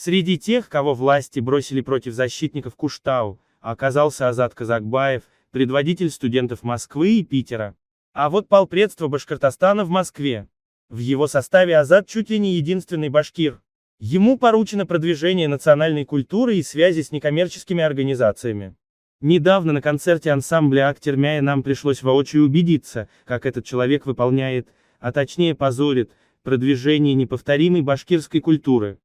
Среди тех, кого власти бросили против защитников Куштау, оказался Азат Казакбаев, предводитель студентов Москвы и Питера. А вот полпредство Башкортостана в Москве. В его составе Азат чуть ли не единственный башкир. Ему поручено продвижение национальной культуры и связи с некоммерческими организациями. Недавно на концерте ансамбля Актермяя нам пришлось воочию убедиться, как этот человек выполняет, а точнее позорит, продвижение неповторимой башкирской культуры.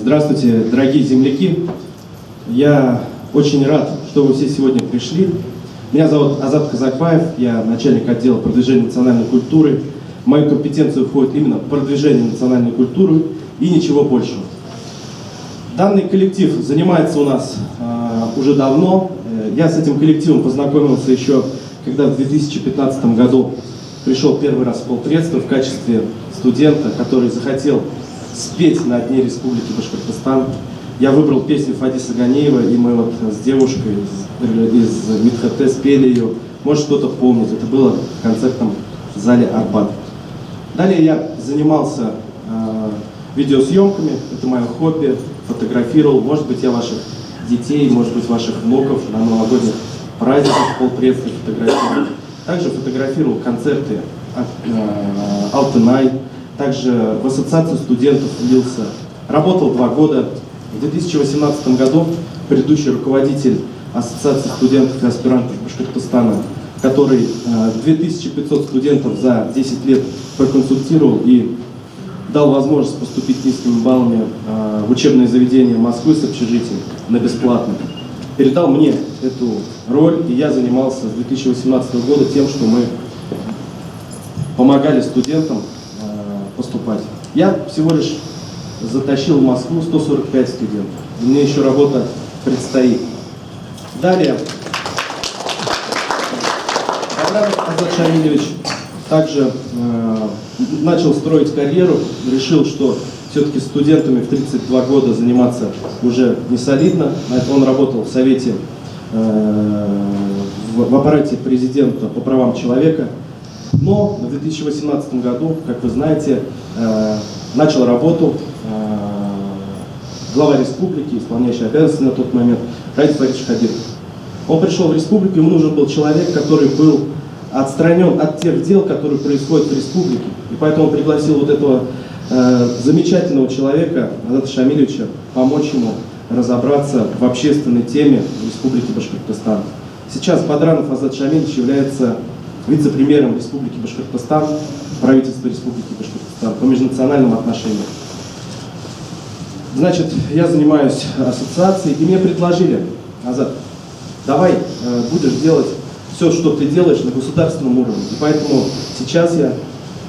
Здравствуйте, дорогие земляки. Я очень рад, что вы все сегодня пришли. Меня зовут Азат Казакбаев, я начальник отдела продвижения национальной культуры. В мою компетенцию входит именно продвижение национальной культуры и ничего большего. Данный коллектив занимается у нас уже давно. Я с этим коллективом познакомился еще, когда в 2015 году пришел первый раз в полпредство в качестве студента, который захотел спеть на Дне Республики Башкортостан. Я выбрал песню Фадиса Ганиева, и мы вот с девушкой из Мидхате спели ее. Может, кто-то помнит, это было концертом в зале Арбат. Далее я занимался видеосъемками, это мое хобби, фотографировал. Может быть, я ваших детей, может быть, ваших внуков на новогодних праздниках в полпредстве фотографировал. Также фотографировал концерты Алтынай. Также в ассоциацию студентов влился. Работал 2 года. В 2018 году предыдущий руководитель ассоциации студентов и аспирантов Башкортостана, который 2500 студентов за 10 лет проконсультировал и дал возможность поступить низкими баллами в учебные заведения Москвы с общежитием на бесплатно, передал мне эту роль, и я занимался с 2018 года тем, что мы помогали студентам поступать. Я всего лишь затащил в Москву 145 студентов. Мне еще работа предстоит. Далее, Азат Шамилевич также начал строить карьеру, решил, что все-таки студентами в 32 года заниматься уже не солидно. Он работал в Совете, в аппарате президента по правам человека. Но в 2018 году, как вы знаете, начал работу глава республики, исполняющий обязанности на тот момент, Раис Фаридович Хабиров. Он пришел в республику, ему нужен был человек, который был отстранен от тех дел, которые происходят в республике. И поэтому он пригласил вот этого замечательного человека, Азата Шамилевича, помочь ему разобраться в общественной теме в республике Башкортостан. Сейчас Бадранов Азат Шамилевич является вице-премьером Республики Башкортостан, правительства Республики Башкортостан по межнациональным отношениям. Значит, я занимаюсь ассоциацией, и мне предложили: Азат, давай будешь делать все, что ты делаешь, на государственном уровне. И поэтому сейчас я,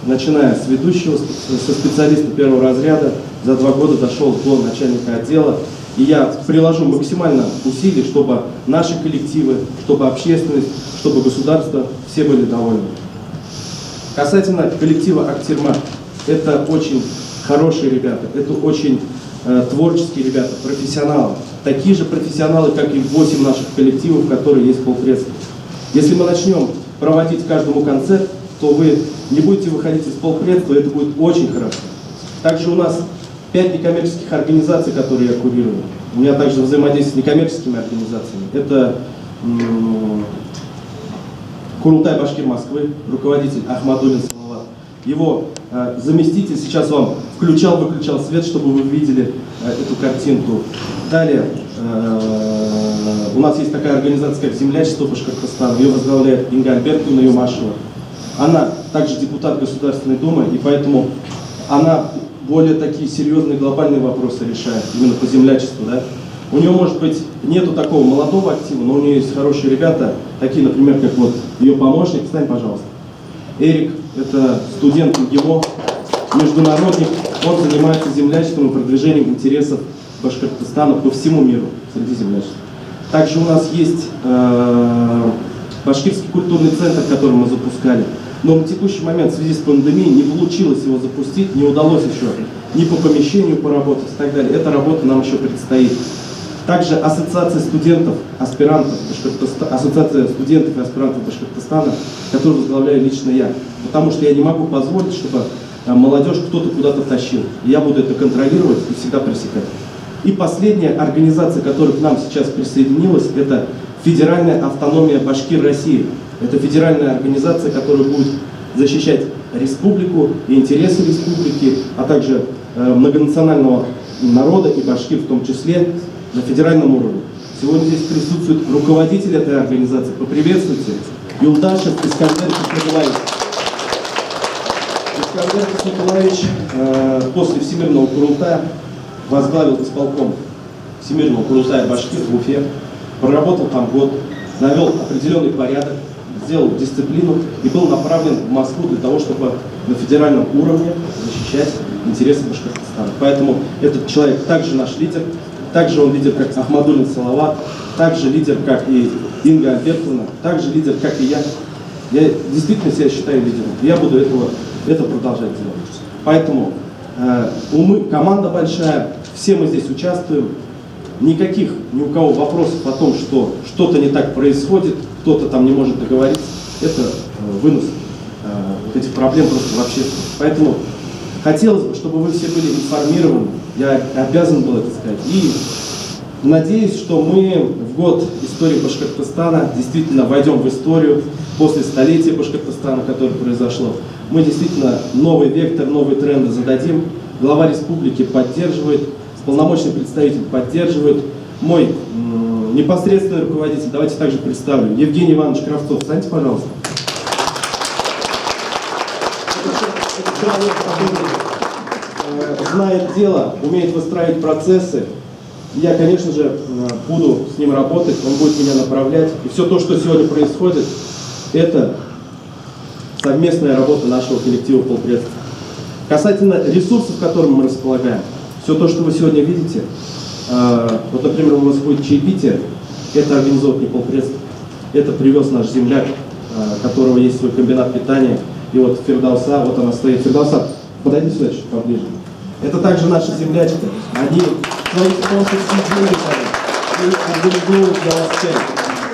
начиная с ведущего, со специалиста первого разряда, за 2 года дошел до начальника отдела. И я приложу максимально усилий, чтобы наши коллективы, чтобы общественность, чтобы государство, все были довольны. Касательно коллектива Актерма, это очень хорошие ребята, это очень творческие ребята, профессионалы. Такие же профессионалы, как и 8 наших коллективов, которые есть в полпредстве. Если мы начнем проводить каждому концерт, то вы не будете выходить из полпредства, это будет очень хорошо. Также у нас 5 некоммерческих организаций, которые я курирую. У меня также взаимодействие с некоммерческими организациями. Это Курултай Башкир Москвы, руководитель Ахмадуллин Салават. Его заместитель сейчас вам включал-выключал свет, чтобы вы видели эту картинку. Далее, у нас есть такая организация, как Землячество Башкортостана. Ее возглавляет Инга Альбертовна Юмашева. Она также депутат Государственной Думы, и поэтому она более такие серьезные глобальные вопросы решает, именно по землячеству. Да? У нее, может быть, нету такого молодого актива, но у нее есть хорошие ребята, такие, например, как вот ее помощник. Встань, пожалуйста. Эрик, это студент МГИМО, международник. Он занимается землячеством и продвижением интересов Башкортостана по всему миру среди землячеств. Также у нас есть Башкирский культурный центр, который мы запускали. Но на текущий момент в связи с пандемией не получилось его запустить, не удалось еще ни по помещению поработать и так далее. Эта работа нам еще предстоит. Также Ассоциация студентов, аспирантов Ассоциация студентов и аспирантов Башкортостана, которую возглавляю лично я. Потому что я не могу позволить, чтобы молодежь кто-то куда-то тащил. И я буду это контролировать и всегда пресекать. И последняя организация, которая к нам сейчас присоединилась, это Федеральная автономия Башкир России. Это федеральная организация, которая будет защищать республику и интересы республики, а также многонационального народа и башкир в том числе на федеральном уровне. Сегодня здесь присутствует руководитель этой организации. Поприветствуйте. Юлдашев Искандер Николаевич. Искандер Николаевич после Всемирного Курултая возглавил исполком Всемирного Курултая Башкир в Уфе. Проработал там год, навел определенный порядок, сделал дисциплину и был направлен в Москву для того, чтобы на федеральном уровне защищать интересы Башкортостана. Поэтому этот человек также наш лидер, также он лидер, как Ахмадуллин Салават, также лидер, как и Инга Альбертовна, также лидер, как и я. Я действительно себя считаю лидером, и я буду это продолжать делать. Поэтому команда большая, все мы здесь участвуем. Никаких ни у кого вопросов о том, что что-то не так происходит, кто-то там не может договориться, это вынос вот этих проблем просто в общественность. Поэтому хотелось бы, чтобы вы все были информированы, я обязан был это сказать. И надеюсь, что мы в год истории Башкортостана действительно войдем в историю после столетия Башкортостана, которое произошло. Мы действительно новый вектор, новые тренды зададим. Глава республики поддерживает. Полномочный представитель поддерживает. Мой непосредственный руководитель, давайте также представлю, Евгений Иванович Кравцов. Встаньте, пожалуйста. Это человек, который знает дело, умеет выстраивать процессы. Я, конечно же, буду с ним работать, он будет меня направлять. И все то, что сегодня происходит, это совместная работа нашего коллектива полпредства. Касательно ресурсов, которыми мы располагаем, все то, что вы сегодня видите, вот, например, у нас будет чаепитие, это организовывает не полпредство, это привез наш земляк, у которого есть свой комбинат питания, и вот Фирдауса, вот она стоит. Фирдауса, подойди сюда чуть поближе. Это также наша землячка, они свои спонсорские деньги организуют для вас чай.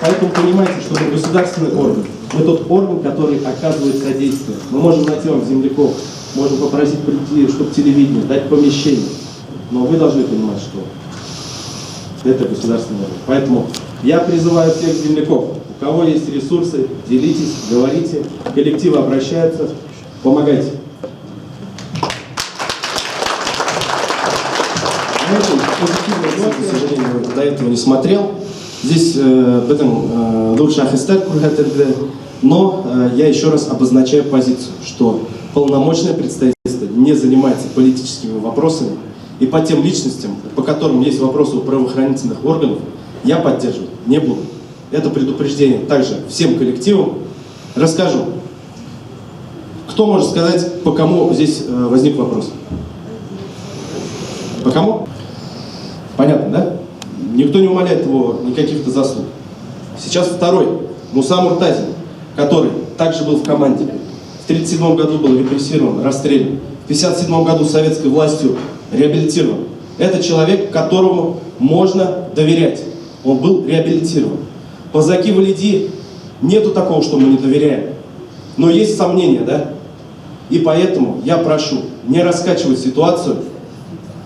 Поэтому понимаете, что мы государственный орган, мы тот орган, который оказывает содействие. Мы можем найти вам земляков, можем попросить прийти, чтобы телевидение, дать помещение. Но вы должны понимать, что это государственный орган. Поэтому я призываю всех земляков, у кого есть ресурсы, делитесь, говорите, коллективы обращаются, помогайте. На этой позитивной ноте, к сожалению, до этого не смотрел. Здесь но я еще раз обозначаю позицию, что полномочное представительство не занимается политическими вопросами, и по тем личностям, по которым есть вопросы у правоохранительных органов, я поддерживать не буду. Это предупреждение также всем коллективам. Расскажу. Кто может сказать, по кому здесь возник вопрос? По кому? Понятно, да? Никто не умаляет его никаких-то заслуг. Сейчас второй, Муса Муртазин, который также был в команде. В 1937 году был репрессирован, расстрелян. В 1957 году советской властью реабилитирован. Это человек, которому можно доверять. Он был реабилитирован. По Заки Валиди нету такого, что мы не доверяем. Но есть сомнения, да? И поэтому я прошу не раскачивать ситуацию,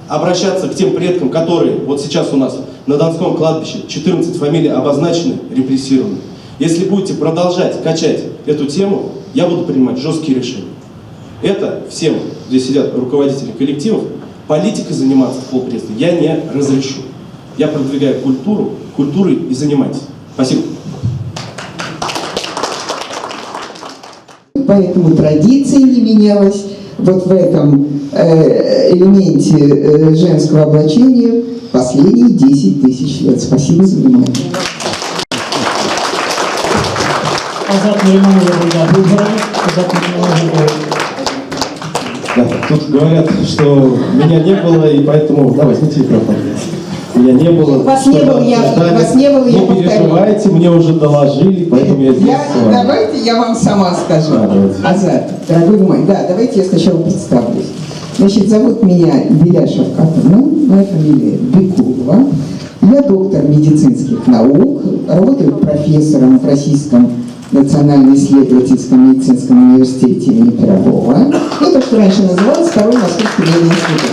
обращаться к тем предкам, которые вот сейчас у нас на Донском кладбище 14 фамилий обозначены, репрессированы. Если будете продолжать качать эту тему, я буду принимать жесткие решения. Это всем, здесь сидят руководители коллективов, политикой заниматься в полпредстве я не разрешу. Я продвигаю культуру, культурой и занимайтесь. Спасибо. Поэтому традиция не менялась. Вот в этом элементе женского облачения последние 10 тысяч лет. Спасибо за внимание. Да, тут говорят, что меня не было, и поэтому... Давай, возьмите микрофон. Меня не было. Вас не было, я не переживайте, мне уже доложили, поэтому я здесь с вами. Давайте я вам сама скажу. Азат, дорогой мой, да, давайте я сначала представлюсь. Значит, зовут меня Беляшев Катана, моя фамилия Бекулова. Я доктор медицинских наук, работаю профессором в Российском национально-исследовательском медицинском университете имени Пирогова. Это, что раньше называлось Второй Московский мединститут.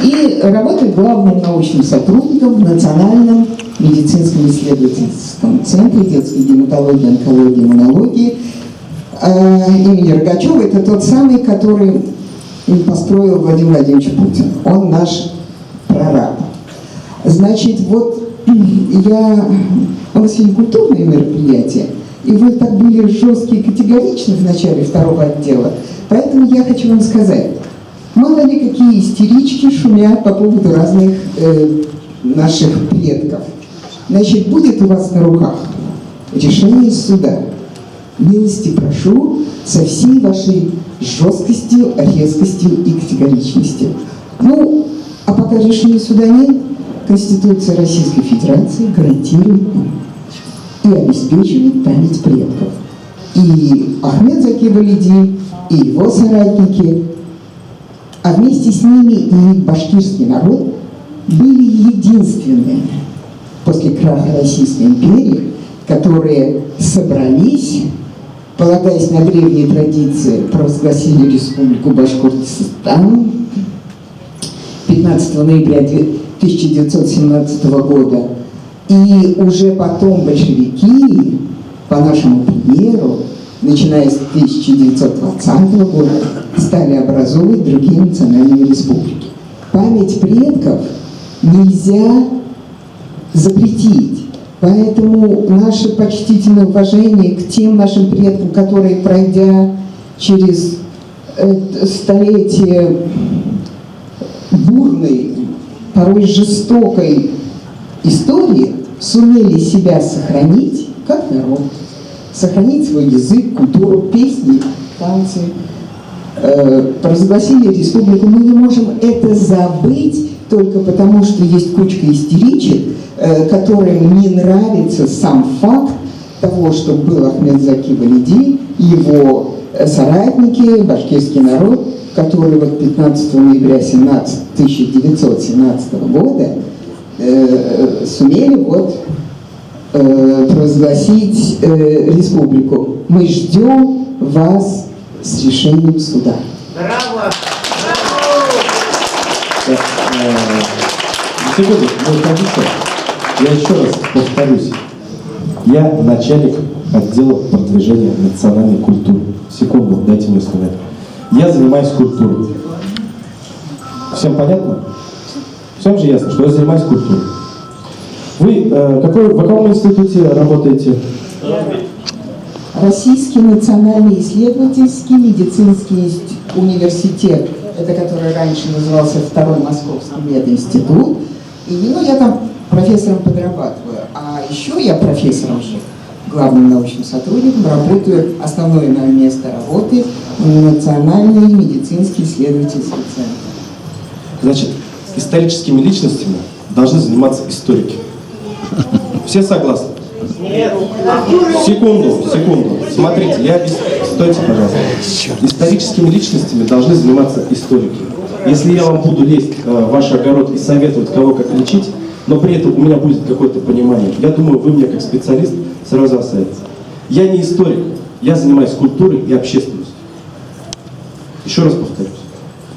И работаю главным научным сотрудником в Национальном медицинском исследовательском центре детской гематологии, онкологии, иммунологии имени Рогачева. Это тот самый, который построил Владимир Владимирович Путин. Он наш прораб. Значит, вот у нас сегодня культурное мероприятие, и вы так были жесткие и категоричны в начале второго отдела, поэтому я хочу вам сказать, мало ли какие истерички шумят по поводу разных наших предков. Значит, будет у вас на руках решение суда. Милости прошу со всей вашей жесткостью, резкостью и категоричностью. Ну, а пока решения суда нет, Конституция Российской Федерации гарантирует и обеспечивает память предков. И Ахмед Заки Валиди, и его соратники, а вместе с ними и башкирский народ были единственными после краха Российской империи, которые собрались, полагаясь на древние традиции, провозгласили Республику Башкортостан 15 ноября 1917 года. И уже потом большевики, по нашему примеру, начиная с 1920 года, стали образовывать другие национальные республики. Память предков нельзя запретить. Поэтому наше почтительное уважение к тем нашим предкам, которые, пройдя через столетия бурной, порой жестокой истории, сумели себя сохранить как народ, сохранить свой язык, культуру, песни, танцы, провозгласили республику. Мы не можем это забыть только потому, что есть кучка истеричек, которым не нравится сам факт того, что был Ахмед Заки Валиди, его соратники, башкирский народ, который вот 15 ноября 1917 года сумели вот провозгласить республику. Мы ждем вас с решением суда. Браво! Секунду, я еще раз повторюсь. Я начальник отдела продвижения национальной культуры. Секунду, дайте мне сказать. Я занимаюсь культурой. Всем понятно? Всем же ясно, что я занимаюсь культурой. Вы в каком институте работаете? Российский национальный исследовательский медицинский университет, это который раньше назывался Второй Московский мединститут. И я там профессором подрабатываю. А еще я профессором же, главным научным сотрудником, работаю, основное мое место работы Национальный медицинский исследовательский центр. Значит, историческими личностями должны заниматься историки. Все согласны? Нет. Секунду. Смотрите, стойте, пожалуйста. Историческими личностями должны заниматься историки. Если я вам буду лезть в ваш огород и советовать, кого как лечить, но при этом у меня будет какое-то понимание, я думаю, вы мне как специалист сразу осадите. Я не историк, я занимаюсь культурой и общественностью. Еще раз повторюсь.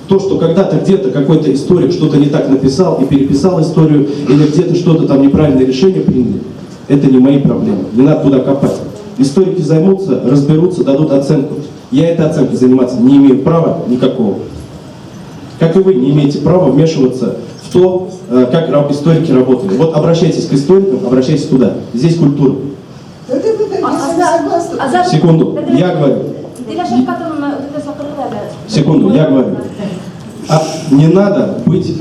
То, что когда-то где-то какой-то историк что-то не так написал и переписал историю, или где-то что-то там неправильное решение приняли, это не мои проблемы. Не надо туда копать. Историки займутся, разберутся, дадут оценку. Я этой оценкой заниматься не имею права никакого. Как и вы не имеете права вмешиваться в то, как историки работали. Вот обращайтесь к историкам, обращайтесь туда. Здесь культура. Секунду, я говорю. Секунду, я говорю. Не надо быть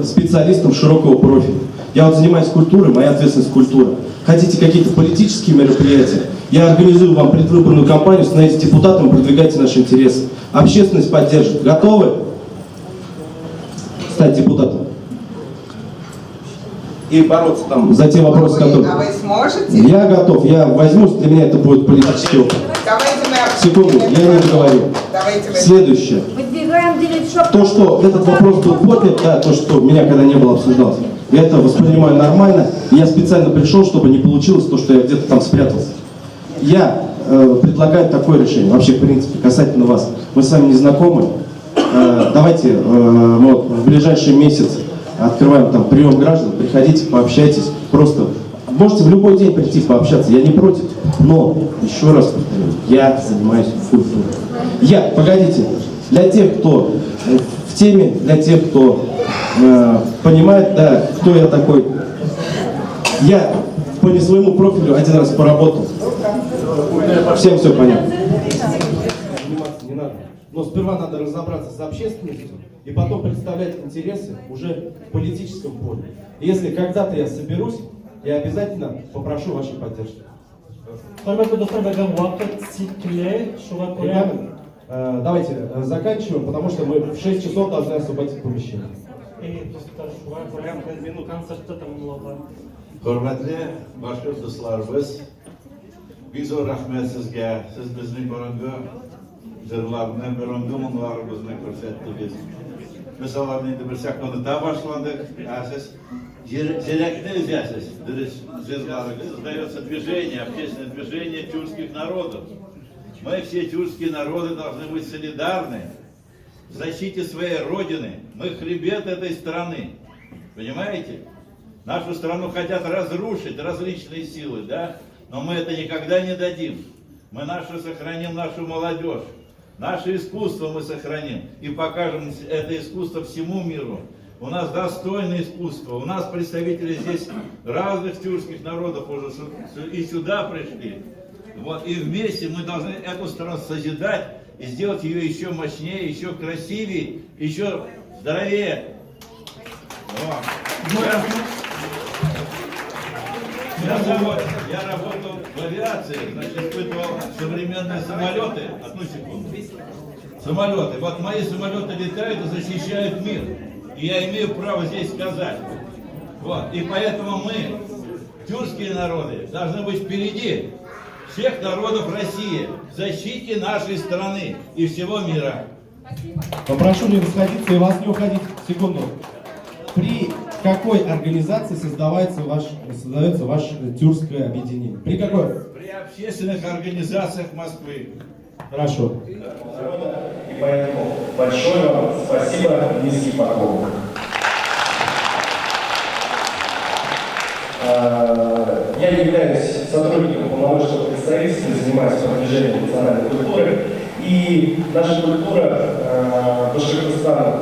специалистом широкого профиля. Я вот занимаюсь культурой, моя ответственность культура. Хотите какие-то политические мероприятия? Я организую вам предвыборную кампанию, становитесь депутатом, продвигайте наши интересы. Общественность поддержит. Готовы стать депутатом? И бороться там за те вопросы, которые... А вы сможете? Я готов, я возьмусь, для меня это будет политический опыт. Давайте мы... Секунду, я не договорю. Давайте мы... Следующее. Выдвигаем выделить, чтобы... То, что этот вопрос был поднят, да, то, что меня когда не было обсуждался, я это воспринимаю нормально. И я специально пришел, чтобы не получилось то, что я где-то там спрятался. Я предлагаю такое решение, вообще, в принципе, касательно вас. Мы с вами не знакомы. Давайте мы вот в ближайший месяц открываем там прием граждан, приходите, пообщайтесь, просто можете в любой день прийти пообщаться, я не против, но, еще раз повторю, я занимаюсь культурой. Погодите, для тех, кто в теме, для тех, кто понимает, да, кто я такой, я по не своему профилю один раз поработал, всем все понятно. Не надо. Но сперва надо разобраться с общественностью и потом представлять интересы уже в политическом поле. И если когда-то я соберусь, я обязательно попрошу вашей поддержки. Давайте заканчиваем, потому что мы в 6 часов должны освободить помещение. Hurmatli boshqa do'stlarimiz, bizor rahmat sizga. Siz bizning burungi jillarni, burungi munlarimizni ko'rsatdingiz. Biz endi bir sekunda boshladik. Siz direktni o'zasiz. Sizlarga создается движение, общественное движение тюркских народов. Мы все тюркские народы должны быть солидарны в защите своей родины. Мы хребет этой страны. Понимаете? Нашу страну хотят разрушить различные силы, да? Но мы это никогда не дадим. Мы сохраним нашу молодежь. Наше искусство мы сохраним и покажем это искусство всему миру. У нас достойное искусство. У нас представители здесь разных тюркских народов уже и сюда пришли. Вот, и вместе мы должны эту страну созидать и сделать ее еще мощнее, еще красивее, еще здоровее. Я работал в авиации, значит, испытывал современные самолеты. Одну секунду. Самолеты. Вот мои самолеты летают и защищают мир. И я имею право здесь сказать. Вот. И поэтому мы, тюркские народы, должны быть впереди всех народов России в защите нашей страны и всего мира. Попрошу не расходиться и вас не уходить. Секунду. При какой организации создается ваше тюркское объединение? При какой? При общественных организациях Москвы. Хорошо. И поэтому большое вам спасибо, низкий поклон. Я являюсь сотрудником полномочного представительства, занимаюсь продвижением национальной культуры. И наша культура Башкортостана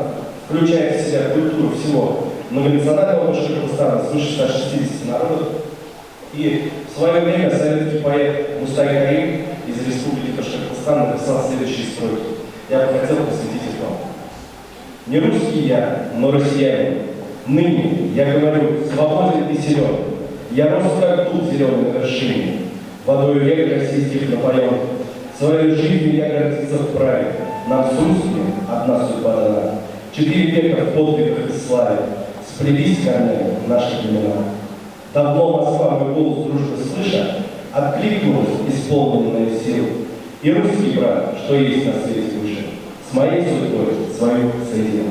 включает в себя культуру всего многонационального Башкортостана, свыше 160 народов. И в свое время советский поэт Мустай Карим из Республики Башкортостан написал следующие строки. Я бы хотел посвятить их вам. Не русский я, но россиянин. Ныне я говорю, свободен и силен. Я рос как дуб зеленый на вершине. Водою рек российских напоен. Своей жизнью я гордиться вправе. Нам с русскими одна судьба дана. 4 века в подвигах и славе. Сплелись корнями наши времена. Давно Москва мой голос дружно слыша, откликнулась исполненная сил. И русский брат, что есть на свете выше, с моей судьбой свою соединил.